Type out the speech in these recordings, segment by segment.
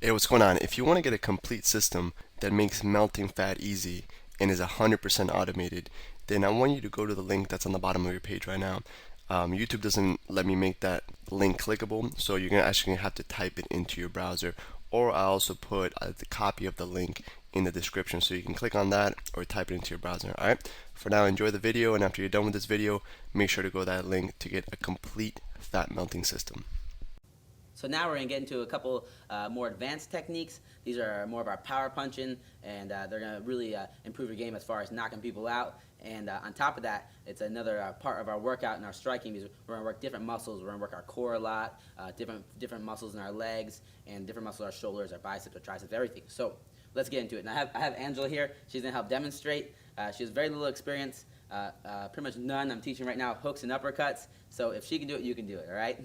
Hey, what's going on? If you want to get a complete system that makes melting fat easy and is 100% automated, then I want you to go to the link that's on the bottom of your page right now. YouTube doesn't let me make that link clickable, so you're actually gonna have to type it into your browser, or I also put the copy of the link in the description, so you can click on that or type it into your browser. All right. For now, enjoy the video, and after you're done with this video, make sure to go to that link to get a complete fat melting system. So now we're going to get into a couple more advanced techniques. These are more of our power punching, and they're going to really improve your game as far as knocking people out. And on top of that, it's another part of our workout and our striking, because we're going to work different muscles. We're going to work our core a lot, different muscles in our legs, and different muscles in our shoulders, our biceps, our triceps, everything. So let's get into it. And I have Angela here. She's going to help demonstrate. She has very little experience. Pretty much none. I'm teaching right now hooks and uppercuts. So if she can do it, you can do it, all right?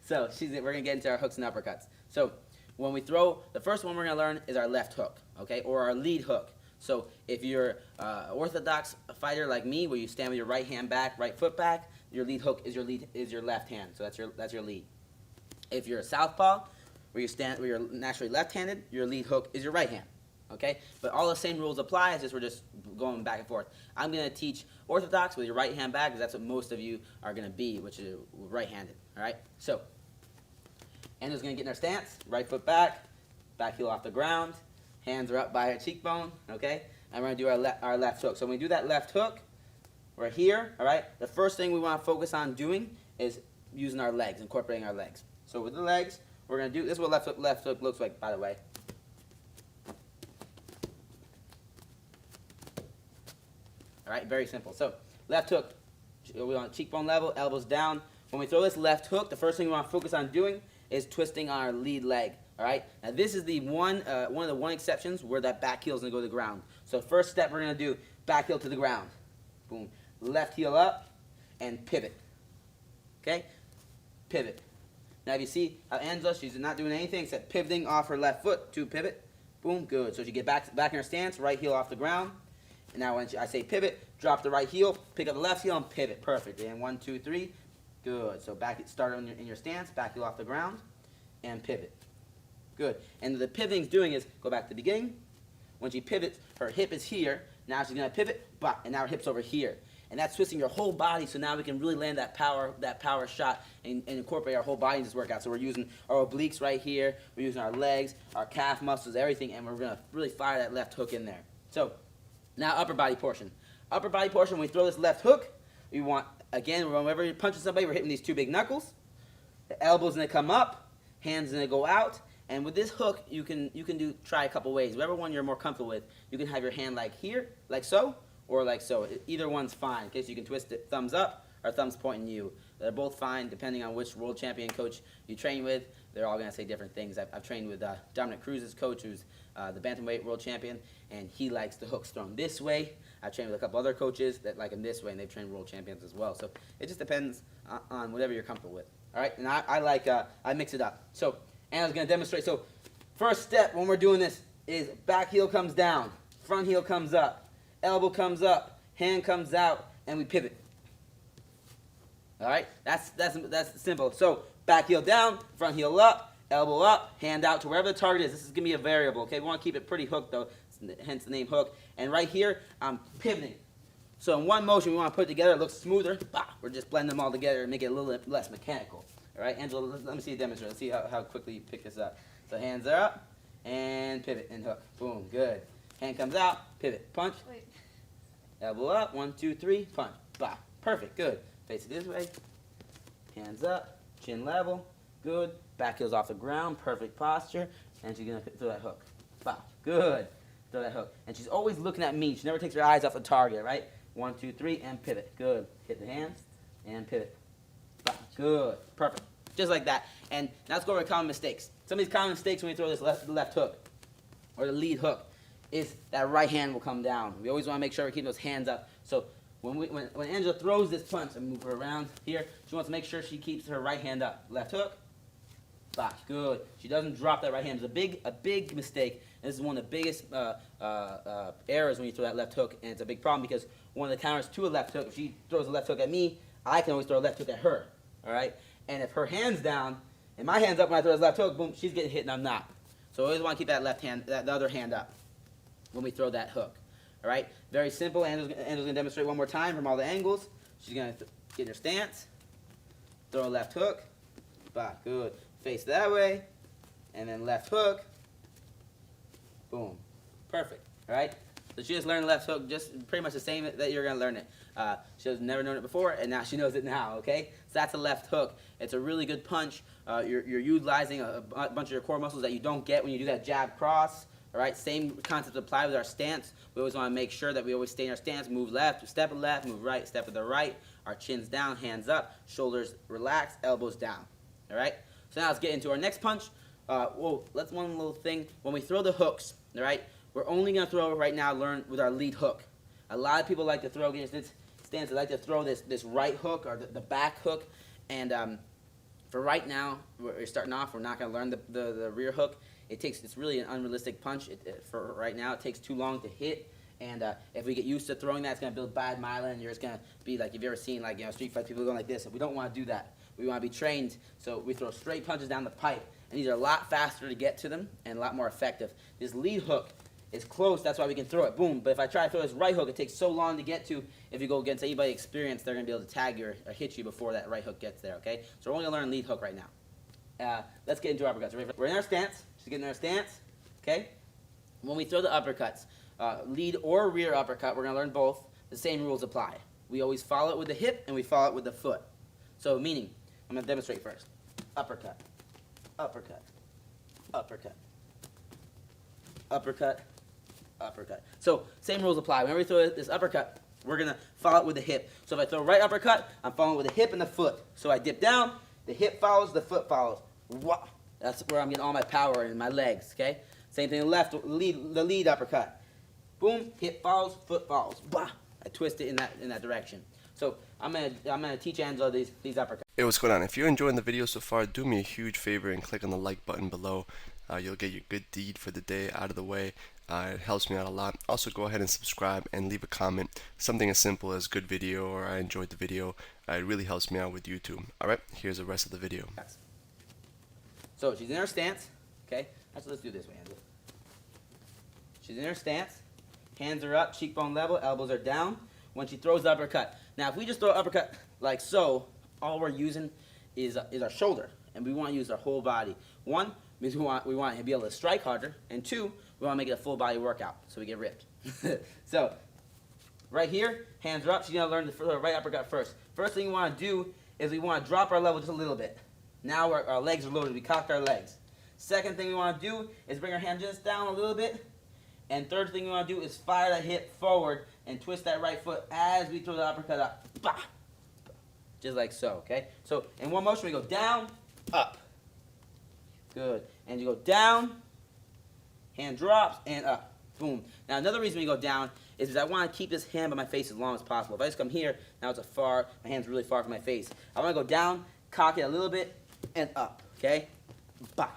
So we're going to get into our hooks and uppercuts. So when we throw, the first one we're going to learn is our left hook, okay, or our lead hook. So if you're an orthodox fighter like me, where you stand with your right hand back, right foot back, your lead hook is your left hand. So that's your lead. If you're a southpaw, where you're naturally left-handed, your lead hook is your right hand. Okay, but all the same rules apply. It's just we're just going back and forth. I'm going to teach orthodox with your right hand back, because that's what most of you are going to be, which is right-handed. All right, so Anna's going to get in our stance, right foot back heel off the ground, hands are up by her cheekbone. Okay, and we're going to do our left hook. So when we do that left hook, we're here. All right, the first thing we want to focus on doing is using our legs, incorporating our legs. So with the legs, we're going to do this. Is what left hook looks like, by the way. All right, very simple. So left hook, we want cheekbone level, elbows down. When we throw this left hook, the first thing we want to focus on doing is twisting our lead leg. All right. Now this is the one of the exceptions where that back heel is going to go to the ground. So first step we're going to do back heel to the ground. Boom. Left heel up and pivot. Okay. Pivot. Now if you see how Angela, she's not doing anything except pivoting off her left foot to pivot. Boom. Good. So she get back in her stance, right heel off the ground. And now when I say pivot, drop the right heel, pick up the left heel, and pivot. Perfect. And 1, 2, 3. Good. So start in your stance, back heel off the ground, and pivot. Good. And the pivoting's doing is, go back to the beginning. When she pivots, her hip is here. Now she's going to pivot, and now her hip's over here. And that's twisting your whole body, so now we can really land that power shot and incorporate our whole body in this workout. So we're using our obliques right here. We're using our legs, our calf muscles, everything, and we're going to really fire that left hook in there. So now upper body portion. Upper body portion, when we throw this left hook, we want, again, whenever you're punching somebody, we're hitting these two big knuckles. The elbow's going to come up, hands going to go out. And with this hook, you can try a couple ways. Whatever one you're more comfortable with. You can have your hand like here, like so, or like so. Either one's fine. Okay, so you can twist it thumbs up or thumbs pointing you. They're both fine depending on which world champion coach you train with. They're all going to say different things. I've trained with Dominic Cruz's coach, who's the bantamweight world champion, and he likes the hooks thrown this way. I've trained with a couple other coaches that like them this way, and they've trained world champions as well. So it just depends on whatever you're comfortable with. All right, and I mix it up. So Anna's going to demonstrate. So first step when we're doing this is back heel comes down, front heel comes up, elbow comes up, hand comes out, and we pivot. All right, that's simple. So back heel down, front heel up, elbow up, hand out to wherever the target is. This is going to be a variable, okay? We want to keep it pretty hooked, though, hence the name hook. And right here, I'm pivoting. So in one motion, we want to put it together. It looks smoother. Bah, we're just blending them all together and make it a little less mechanical. All right, Angela, let me see you demonstrate. Let's see how quickly you pick this up. So hands are up, and pivot and hook. Boom, good. Hand comes out, pivot, punch. Wait. Elbow up, 1, 2, 3, punch. Bah, perfect, good. Face it this way. Hands up, chin level, good. Back heel's off the ground, perfect posture. And she's going to throw that hook. Bah, good. Throw that hook. And she's always looking at me. She never takes her eyes off the target, right? 1, 2, 3, and pivot. Good. Hit the hands, and pivot. Bah, good. Perfect. Just like that. And now let's go over common mistakes. Some of these common mistakes when we throw this left hook, or the lead hook, is that right hand will come down. We always want to make sure we keep those hands up. So when Angela throws this punch, and move her around here, she wants to make sure she keeps her right hand up. Left hook, bah, good. She doesn't drop that right hand. It's a big mistake. And this is one of the biggest errors when you throw that left hook, and it's a big problem because one of the counters to a left hook, if she throws a left hook at me, I can always throw a left hook at her. All right? And if her hand's down and my hand's up when I throw this left hook, boom, she's getting hit and I'm not. So always want to keep that left hand, the other hand up when we throw that hook. All right, very simple. Angela's going to demonstrate one more time from all the angles. She's going to get her stance, throw a left hook, bah, good. Face that way, and then left hook, boom, perfect. All right. So she just learned left hook, just pretty much the same that you're going to learn it. She has never known it before, and now she knows it now, okay? So that's a left hook. It's a really good punch. You're utilizing a bunch of your core muscles that you don't get when you do that jab cross, all right? Same concept apply with our stance. We always want to make sure that we always stay in our stance, move left, step to the left, move right, step to the right. Our chin's down, hands up, shoulders relaxed, elbows down, all right? So now let's get into our next punch. Let's one little thing. When we throw the hooks, all right, we're only going to throw right now, learn with our lead hook. A lot of people like to throw against this stance. They like to throw this right hook or the back hook. And for right now, we're starting off. We're not going to learn the rear hook. It's really an unrealistic punch. For right now, it takes too long to hit. And if we get used to throwing that, it's going to build bad myelin. And you're just going to be like, if you've ever seen street fight people going like this. We don't want to do that. We want to be trained. So we throw straight punches down the pipe. And these are a lot faster to get to them and a lot more effective. This lead hook is close, that's why we can throw it, boom. But if I try to throw this right hook, it takes so long to get to. If you go against anybody experienced, they're going to be able to tag you or hit you before that right hook gets there, okay? So we're only going to learn lead hook right now. Let's get into uppercuts. We're in our stance. She's getting in our stance, okay? When we throw the uppercuts, lead or rear uppercut, we're going to learn both. The same rules apply. We always follow it with the hip and we follow it with the foot. So meaning, I'm going to demonstrate first. Uppercut, uppercut, uppercut, uppercut, uppercut. So same rules apply. Whenever we throw this uppercut, we're going to follow it with the hip. So if I throw right uppercut, I'm following with the hip and the foot. So I dip down, the hip follows, the foot follows. Wah! That's where I'm getting all my power in my legs, okay? Same thing left, the lead uppercut. Boom, hip follows, foot follows. Bah! I twist it in that direction. So I'm gonna teach Angela these uppercuts. Hey, what's going on? If you're enjoying the video so far, do me a huge favor and click on the like button below. You'll get your good deed for the day out of the way. It helps me out a lot. Also, go ahead and subscribe and leave a comment. Something as simple as good video or I enjoyed the video. It really helps me out with YouTube. Alright, here's the rest of the video. So she's in her stance. Okay, actually let's do this way, Angela. She's in her stance. Hands are up, cheekbone level, elbows are down. When she throws the uppercut. Now, if we just throw an uppercut like so, all we're using is our shoulder, and we want to use our whole body. One, means we want to be able to strike harder, and two, we want to make it a full body workout, so we get ripped. So, right here, hands are up. She's going to learn the right uppercut first. First thing we want to do is we want to drop our level just a little bit. Now our legs are loaded. We cocked our legs. Second thing we want to do is bring our hand just down a little bit. And third thing we want to do is fire that hip forward and twist that right foot as we throw the uppercut up. Bah! Just like so, okay? So in one motion we go down, up. Good. And you go down, hand drops, and up. Boom. Now another reason we go down is because I want to keep this hand by my face as long as possible. If I just come here, now it's my hand's really far from my face. I want to go down, cock it a little bit, and up, okay? Bah!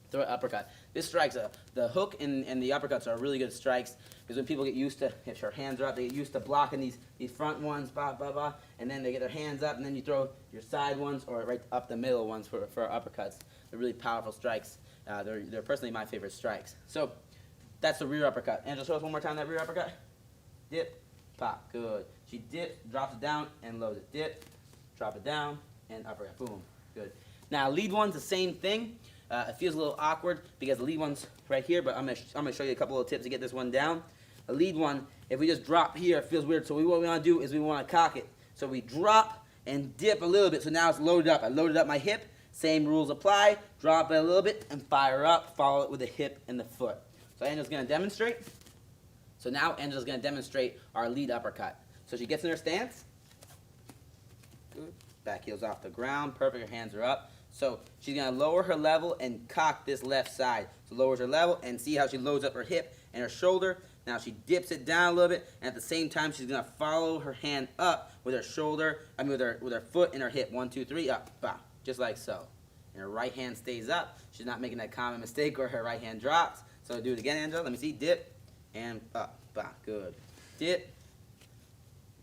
Throw an uppercut. This strikes, the hook and the uppercuts are really good strikes because when people get used to, if their hands are up, they get used to blocking these front ones, bah, bah, bah, and then they get their hands up, and then you throw your side ones or right up the middle ones for uppercuts. They're really powerful strikes. They're personally my favorite strikes. So that's the rear uppercut. Angela, show us one more time that rear uppercut. Dip, pop, good. She dips, drops it down, and loads it. Dip, drop it down, and uppercut. Boom, good. Now lead one's the same thing. It feels a little awkward because the lead one's right here, but I'm gonna show you a couple little tips to get this one down. The lead one, if we just drop here, it feels weird. So what we want to do is we want to cock it. So we drop and dip a little bit. So now it's loaded up. I loaded up my hip. Same rules apply. Drop it a little bit and fire up. Follow it with the hip and the foot. So Angela's gonna demonstrate. So now Angela's gonna demonstrate our lead uppercut. So she gets in her stance. Good. Back heels off the ground. Perfect. Her hands are up. So she's going to lower her level and cock this left side. So lowers her level and see how she loads up her hip and her shoulder. Now she dips it down a little bit, and at the same time she's going to follow her hand up with her shoulder, with her foot and her hip. 1, 2, 3, up, bah, just like so. And her right hand stays up. She's not making that common mistake where her right hand drops. So do it again, Angela. Let me see. Dip and up, bah, good. Dip.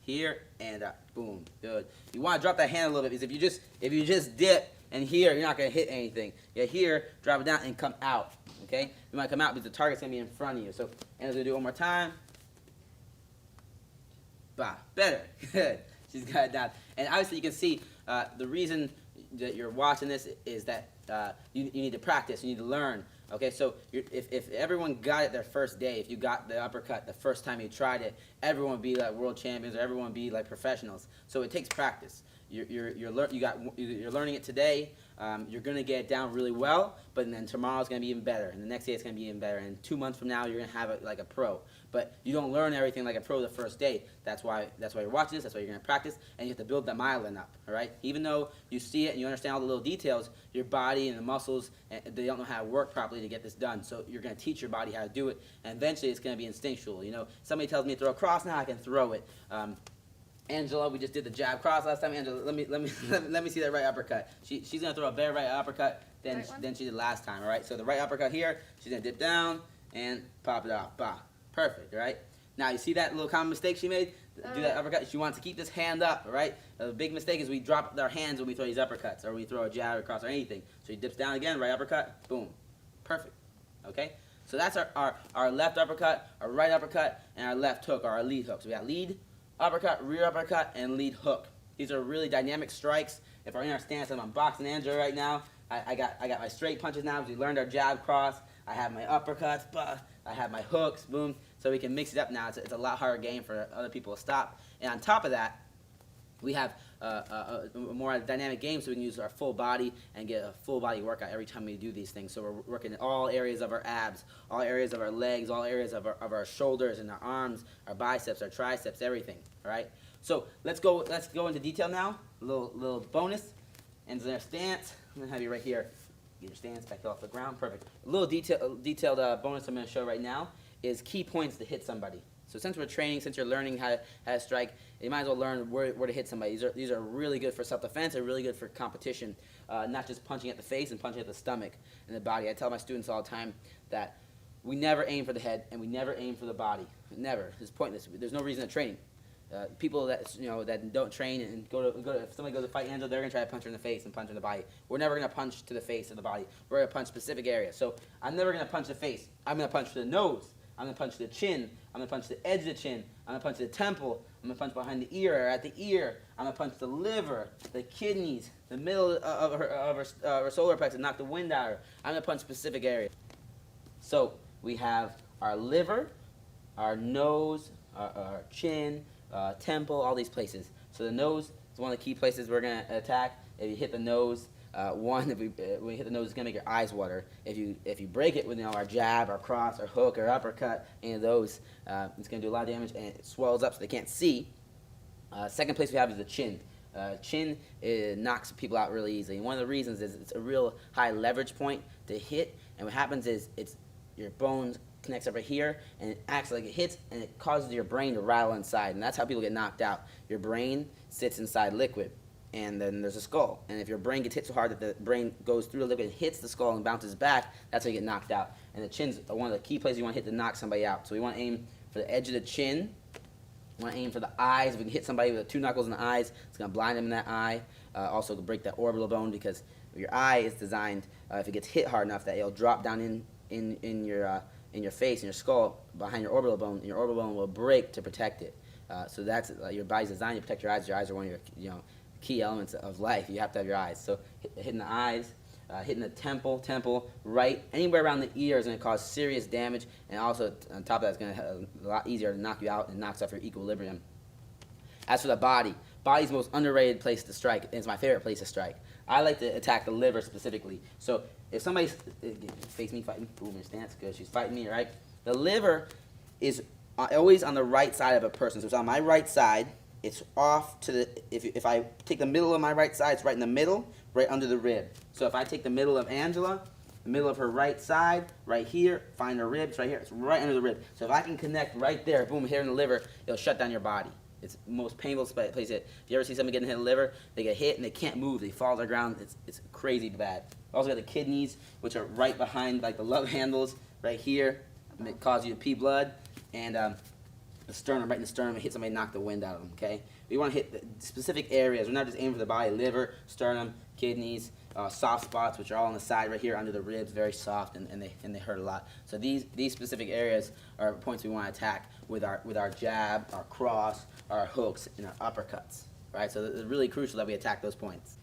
Here and up, boom, good. You want to drop that hand a little bit because if you just dip And here, you're not going to hit anything. Yeah, here, drop it down and come out. Okay? You might come out because the target's going to be in front of you. So, and as we do it one more time. Bah, better. Good. She's got it down. And obviously, you can see the reason that you're watching this is that you need to practice. You need to learn. Okay, so if everyone got it their first day, if you got the uppercut the first time you tried it, everyone would be like world champions, or everyone would be like professionals. So it takes practice. You're learning it today. You're gonna get it down really well, but then tomorrow's gonna be even better, and the next day it's gonna be even better, and 2 months from now you're gonna have it like a pro. But you don't learn everything like a pro the first day. That's why you're watching this. That's why you're gonna practice, and you have to build that myelin up. All right. Even though you see it and you understand all the little details, your body and the muscles they don't know how to work properly to get this done. So you're gonna teach your body how to do it, and eventually it's gonna be instinctual. You know, somebody tells me to throw a cross, now I can throw it. Angela, we just did the jab cross last time. Angela, let me see that right uppercut. She's gonna throw a better right uppercut than she did last time. All right. So the right uppercut here, she's gonna dip down and pop it off. Bah, perfect. All right. Now you see that little common mistake she made. Do that uppercut. She wants to keep this hand up. All right. The big mistake is we drop our hands when we throw these uppercuts, or we throw a jab or cross or anything. So she dips down again, right uppercut, boom, perfect. Okay. So that's our left uppercut, our right uppercut, and our left hook, or our lead hook. So we got lead, uppercut, rear uppercut, and lead hook. These are really dynamic strikes. If we're in our stance, I'm boxing Angela right now. I got my straight punches now because we learned our jab cross. I have my uppercuts, I have my hooks, boom. So we can mix it up now. It's a lot harder game for other people to stop. And on top of that, we have a more dynamic game, so we can use our full body and get a full body workout every time we do these things. So we're working in all areas of our abs, all areas of our legs, all areas of our shoulders and our arms, our biceps, our triceps, everything. All right. So let's go into detail now. A little bonus. And their stance. I'm gonna have you right here. Get your stance back off the ground. Perfect. A little detailed bonus I'm gonna show right now is key points to hit somebody. So since we're training, since you're learning how to strike, you might as well learn where to hit somebody. These are really good for self-defense. They're really good for competition, not just punching at the face and punching at the stomach and the body. I tell my students all the time that we never aim for the head and we never aim for the body. Never. It's pointless. There's no reason to train. People that don't train and go to if somebody goes to fight Angela, they're gonna try to punch her in the face and punch her in the body. We're never gonna punch to the face or the body. We're gonna punch specific areas. So I'm never gonna punch the face. I'm gonna punch to the nose. I'm gonna punch the chin. I'm gonna punch the edge of the chin. I'm gonna punch the temple. I'm gonna punch behind the ear or at the ear. I'm gonna punch the liver, the kidneys, the middle of her solar plexus, knock the wind out of her. I'm gonna punch specific areas. So we have our liver, our nose, our chin, temple, all these places. So the nose is one of the key places we're gonna attack. If you hit the nose, when you hit the nose, it's gonna make your eyes water. If you break it with our jab, our cross, our hook, or uppercut, any of those, it's gonna do a lot of damage and it swells up so they can't see. Second place we have is the chin. Chin knocks people out really easily. And one of the reasons is it's a real high leverage point to hit. And what happens is your bones connects over here and it acts like it hits and it causes your brain to rattle inside. And that's how people get knocked out. Your brain sits inside liquid. And then there's a skull. And if your brain gets hit so hard that the brain goes through the liquid and hits the skull and bounces back, that's how you get knocked out. And the chin's one of the key places you want to hit to knock somebody out. So we want to aim for the edge of the chin. We want to aim for the eyes. If we can hit somebody with 2 knuckles in the eyes, it's going to blind them in that eye. Also to break that orbital bone because your eye is designed, if it gets hit hard enough, that it'll drop down in your face, in your skull, behind your orbital bone, and your orbital bone will break to protect it. So that's your body's designed to protect your eyes. Your eyes are one of your key elements of life. You have to have your eyes. So hitting the eyes, hitting the temple, right, anywhere around the ear is going to cause serious damage, and also on top of that, it's going to be a lot easier to knock you out and knocks off your equilibrium. As for the body's the most underrated place to strike. It's my favorite place to strike. I like to attack the liver specifically. So if somebody's face me fighting, boom, your stance, good, she's fighting me, right? The liver is always on the right side of a person. So it's on my right side. It's off to the, if I take the middle of my right side, it's right in the middle, right under the rib. So if I take the middle of Angela, the middle of her right side, right here, find her ribs right here, it's right under the rib. So if I can connect right there, boom, here in the liver, it'll shut down your body. It's the most painful place. If you ever see somebody getting hit in the liver, they get hit and they can't move, they fall to the ground, it's crazy bad. Also got the kidneys, which are right behind like the love handles, right here, and it causes you to pee blood, and the sternum, right in the sternum, and hit somebody, knock the wind out of them, okay? We want to hit the specific areas. We're not just aiming for the body, liver, sternum, kidneys, soft spots, which are all on the side right here under the ribs, very soft, and they hurt a lot. So these specific areas are points we want to attack with our jab, our cross, our hooks, and our uppercuts. Right? So it's really crucial that we attack those points.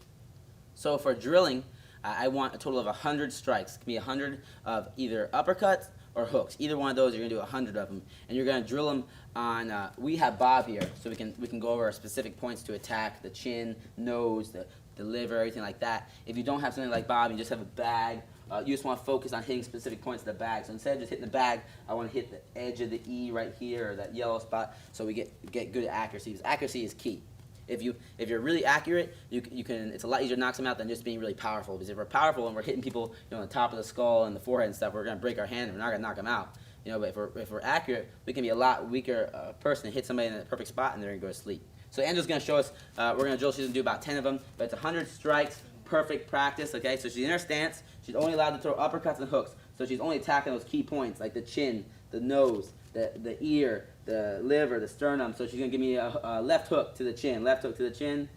So for drilling, I want a total of 100 strikes. It can be 100 of either uppercuts or hooks. Either one of those, you're going to do 100 of them. And you're going to drill them on, we have Bob here, so we can go over specific points to attack: the chin, nose, the liver, everything like that. If you don't have something like Bob, you just have a bag, you just want to focus on hitting specific points of the bag. So instead of just hitting the bag, I want to hit the edge of the E right here, or that yellow spot, so we get good accuracy. Because accuracy is key. If you're really accurate, you can. It's a lot easier to knock them out than just being really powerful. Because if we're powerful and we're hitting people, on the top of the skull and the forehead and stuff, we're gonna break our hand and we're not gonna knock them out. But if we're accurate, we can be a lot weaker person and hit somebody in the perfect spot and they're gonna go to sleep. So Angela's gonna show us. We're gonna drill. She's gonna do about 10 of them, but it's 100 strikes, perfect practice. Okay, so she's in her stance. She's only allowed to throw uppercuts and hooks. So she's only attacking those key points like the chin, the nose, the ear, the liver, the sternum. So she's going to give me a left hook to the chin, left hook to the chin.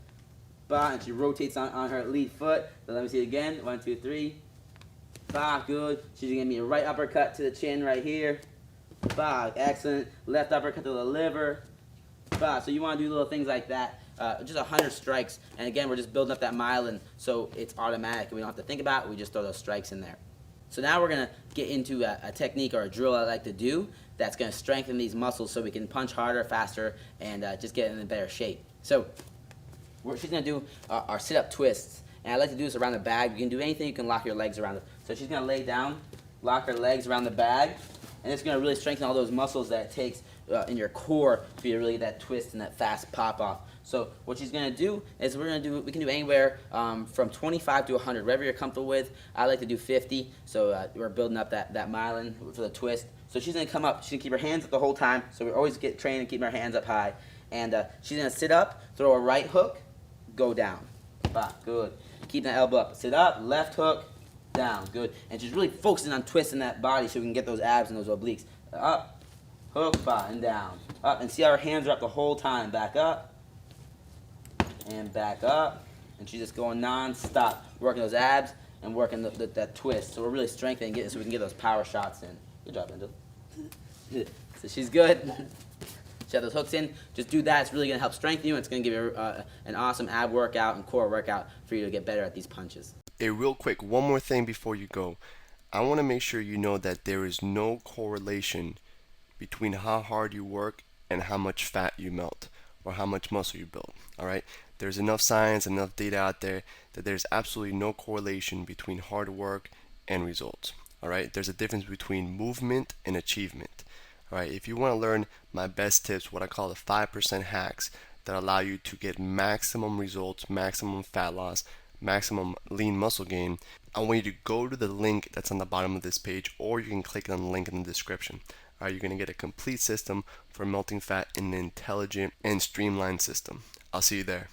Bah, and she rotates on her lead foot. So let me see it again. 1, 2, 3. Bah, good. She's going to give me a right uppercut to the chin right here. Bah, excellent. Left uppercut to the liver. Bah, so you want to do little things like that. Just 100 strikes. And again, we're just building up that myelin so it's automatic. We don't have to think about it. We just throw those strikes in there. So now we're going to get into a technique or a drill I like to do that's going to strengthen these muscles so we can punch harder, faster, and just get in a better shape. So she's going to do our sit-up twists. And I like to do this around the bag. You can do anything. You can lock your legs around it. So she's going to lay down, lock her legs around the bag, and it's going to really strengthen all those muscles that it takes in your core for you to really get that twist and that fast pop-off. So what she's going to do is we can do anywhere from 25 to 100, whatever you're comfortable with. I like to do 50, so we're building up that myelin for the twist. So she's going to come up. She's going to keep her hands up the whole time, so we always get trained and keep our hands up high. And she's going to sit up, throw a right hook, go down. Bah, good. Keep that elbow up. Sit up, left hook, down. Good. And she's really focusing on twisting that body so we can get those abs and those obliques. Up, hook, bah, and down. Up, and see how her hands are up the whole time. Back up. And back up, and she's just going non-stop, working those abs and working that twist. So we're really strengthening it so we can get those power shots in. Good job, Angel. So she's good. She has those hooks in. Just do that. It's really going to help strengthen you. And it's going to give you an awesome ab workout and core workout for you to get better at these punches. Hey, real quick, one more thing before you go. I want to make sure you know that there is no correlation between how hard you work and how much fat you melt or how much muscle you build. All right? There's enough science, enough data out there that there's absolutely no correlation between hard work and results. All right? There's a difference between movement and achievement. All right? If you want to learn my best tips, what I call the 5% hacks that allow you to get maximum results, maximum fat loss, maximum lean muscle gain, I want you to go to the link that's on the bottom of this page, or you can click on the link in the description. All right, you're going to get a complete system for melting fat in an intelligent and streamlined system. I'll see you there.